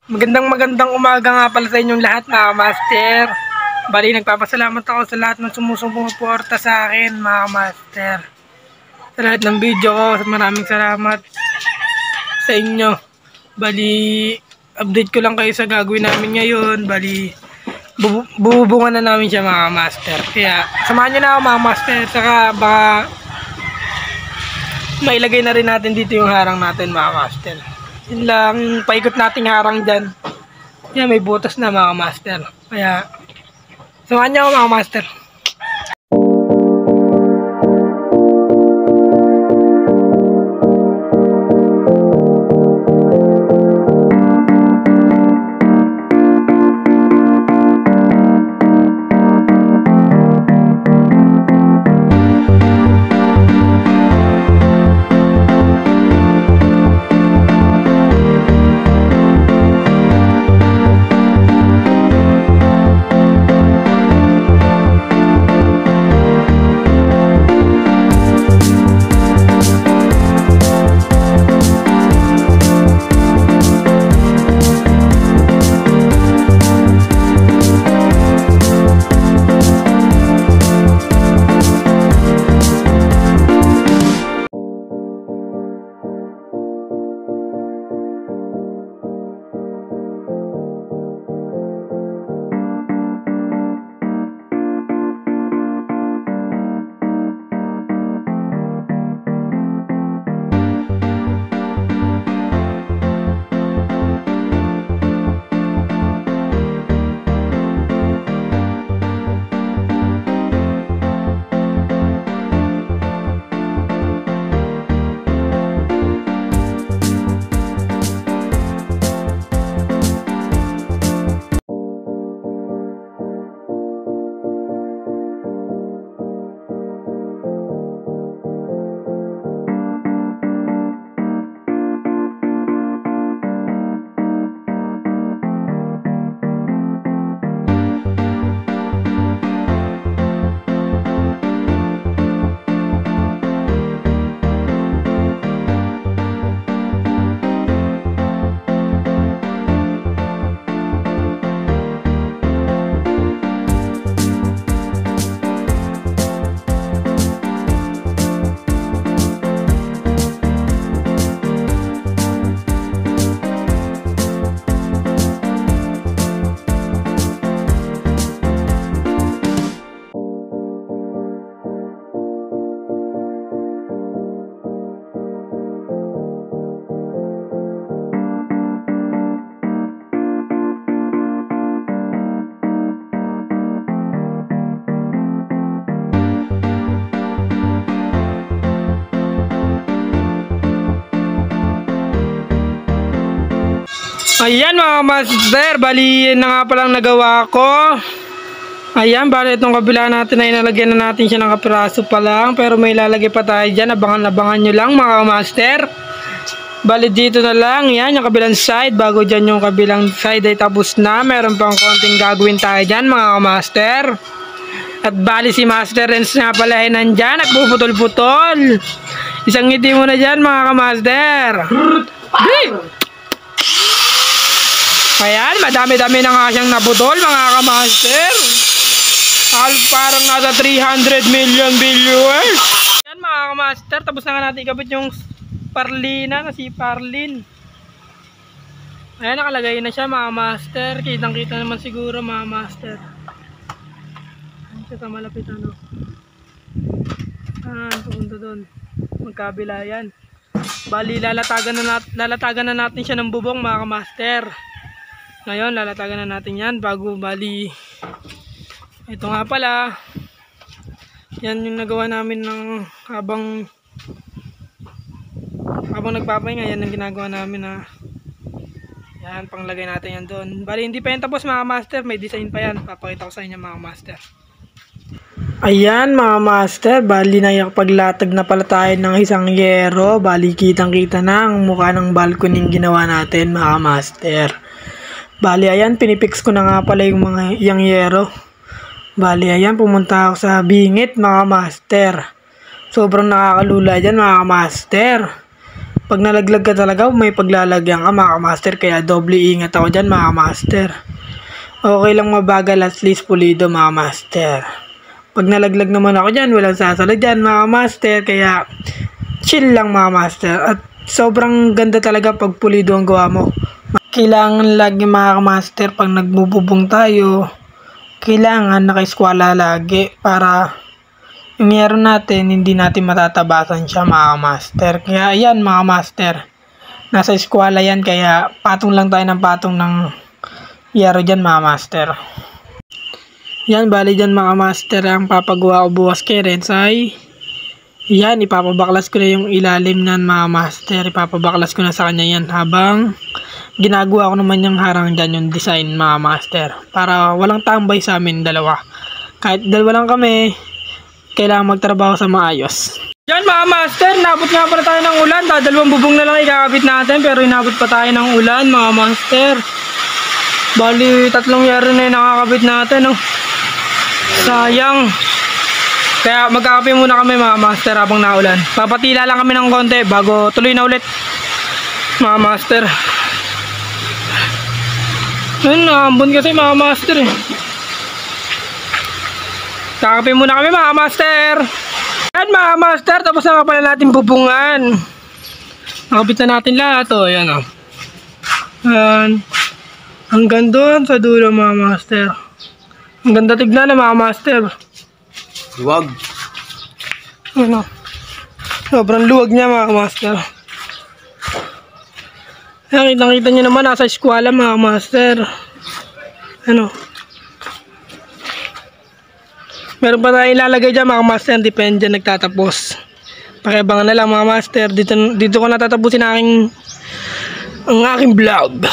Magandang umaga nga pala sa inyong lahat mga master. Bali, nagpapasalamat ako sa lahat ng sumusuporta sa akin mga master. Sa lahat ng video ko, maraming salamat sa inyo. Bali, update ko lang kayo sa gagawin namin ngayon. Bali, bubungan na namin siya mga master. Kaya, samahan nyo na ako mga master. Saka baka mailagay na rin natin dito yung harang natin mga master. Yun lang, paikot nating harang dyan. Yan, may butas na mga master. Kaya, samahan niyo ako mga master. Ayan mga master, bali na nga palang nagawa ko. Ayan, bali itong kabila natin ay nalagyan na natin siya ng kapiraso pa lang. Pero may lalagay pa tayo dyan, abangan nyo lang mga master. Bali dito na lang, yan yung kabilang side. Bago dyan yung kabilang side ay tapos na. Meron pang konting gagawin tayo dyan mga master. At bali si Master Renz nga pala ay nandyan, nagpuputol-putol. Isang ngiti mo na dyan mga master. Ayan, madami-dami na nga siyang nabutol mga kamaster. Parang nasa 300 million viewers. Ayan mga kamaster, tapos na nga natin ikabit yung parlina na si Parlin. Ayan, nakalagay na siya mga master. Kitang-kita naman siguro mga master. Ayan siya sa malapit ano. Ayan, pupunta doon. Magkabila yan. Bali, lalatagan na natin siya ng bubong mga kamaster. Ngayon, lalatagan na natin yan bago bali. Ito nga pala. Yan yung nagawa namin ng habang nagpapahinga. Yan yung ginagawa namin na yan, panglagay natin yan doon. Bali, hindi pa yan tapos mga master. May design pa yan. Papakita ko sa inyo mga master. Ayan mga master. Bali, nakapaglatag na pala tayo ng isang yero. Bali, kitang-kita na ang mukha ng balcony ginawa natin mga master. Bali, ayan, pinipix ko na nga pala yung yero. Bali, ayan, pumunta ako sa bingit mga master. Sobrang nakakalula dyan mga master. Pag nalaglag ka talaga, may paglalagyan ka mga master, kaya doble ingat ako dyan mga master. Okay lang mabagal, at least pulido mga master. Pag nalaglag naman ako dyan, walang sasalo dyan mga master, kaya chill lang mga master. At sobrang ganda talaga pag pulido ang gawa mo. Kailangan lagi mga master, pag nagbububong tayo, kailangan naka-eskwala lagi para yung yero natin, hindi natin matatabasan siya mga master. Kaya ayan mga master, nasa eskwela yan, kaya patong lang tayo ng patong ng yero dyan mga master. Yan, bali dyan mga master, ang papagawa ko bukas kay Renz ay yan, ipapabaklas ko na yung ilalim nan mga master. Ipapabaklas ko na sa kanya yan habang ginagawa ko naman yung harang dyan, yung design mga master, para walang tambay sa amin dalawa. Kahit dalawa lang kami, kailangan magtrabaho sa maayos. Yan mga master, nabot nga pala tayo ng ulan. Dalawang bubong na lang ikakabit natin, pero inabot pa tayo ng ulan mga master. Bali 3 yero na yung nakakabit natin, no? Sayang. Kaya magkakape muna kami mga master habang naulan. Papatila lang kami ng konti bago tuloy na ulit mga master. Yun, naambon kasi mga master eh. Kakape muna kami mga master. Yan mga master, tapos na nga pala natin bubungan. Nakabit na natin lahat. O, yan o. Yan. Hanggang doon sa dulo mga master. Ang ganda tignan na mga master. Luwag. Ano? Sobrang luwag niya mga master. Yan, kitang-kita nyo naman, nasa eskwela mga master. Ano? Meron pa tayong ilalagay dyan mga master, depende dyan nagtatapos. Pakiabangan na lang mga master, dito ko natatapusin ang aking vlog.